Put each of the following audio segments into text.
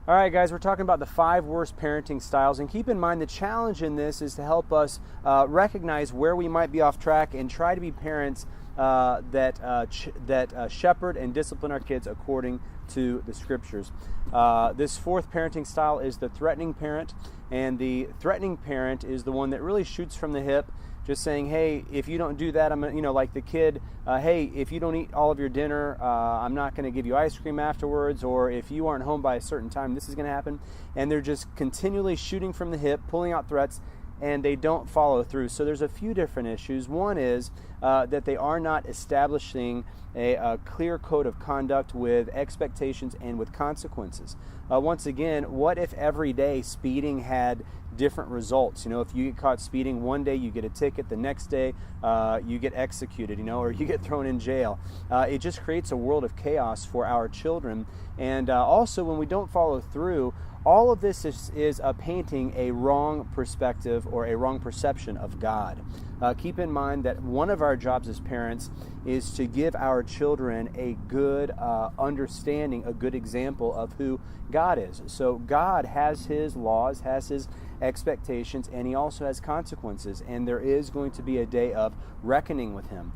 All right, guys, we're talking about the 5 worst parenting styles, and keep in mind the challenge in this is to help us recognize where we might be off track and try to be parents that shepherd and discipline our kids according to the Scriptures. This 4th parenting style is the threatening parent, and the threatening parent is the one that really shoots from the hip, just saying, hey, if you don't do that, I'm gonna, like the kid, hey, if you don't eat all of your dinner, I'm not going to give you ice cream afterwards, or if you aren't home by a certain time, this is going to happen. And they're just continually shooting from the hip, pulling out threats, and they don't follow through. So there's a few different issues. One is that they are not establishing a clear code of conduct with expectations and with consequences. Once again, what if every day speeding had different results? If you get caught speeding one day, you get a ticket. The next day, you get executed, or you get thrown in jail. It just creates a world of chaos for our children. And also, when we don't follow through, all of this is painting a wrong perspective or a wrong perception of God. Keep in mind that one of our jobs as parents is to give our children a good understanding, a good example of who God is. So God has His laws, has His expectations, and He also has consequences, and there is going to be a day of reckoning with Him.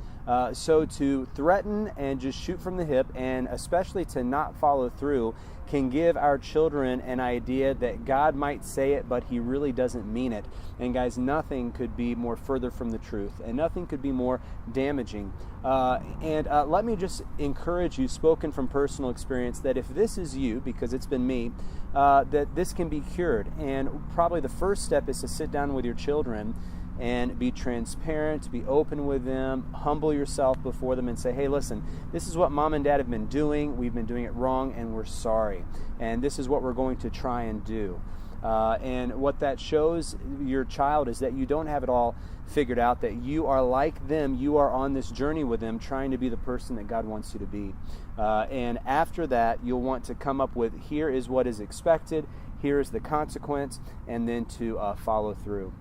So to threaten and just shoot from the hip, and especially to not follow through, can give our children an idea that God might say it, but He really doesn't mean it. And guys, nothing could be more further from the truth, and nothing could be more damaging. Let me just encourage you, spoken from personal experience, that if this is you, because it's been me, that this can be cured. And probably the first step is to sit down with your children and be transparent, be open with them, humble yourself before them and say, hey, listen, this is what mom and dad have been doing. We've been doing it wrong, and we're sorry. And this is what we're going to try and do. And what that shows your child is that you don't have it all figured out, that you are like them. You are on this journey with them, trying to be the person that God wants you to be. And after that, you'll want to come up with, here is what is expected, here is the consequence, and then to follow through.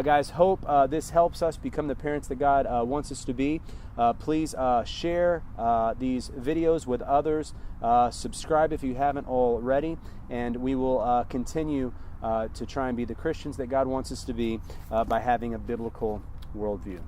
Guys, hope this helps us become the parents that God wants us to be. Please share these videos with others. Subscribe if you haven't already, and we will continue to try and be the Christians that God wants us to be by having a biblical worldview.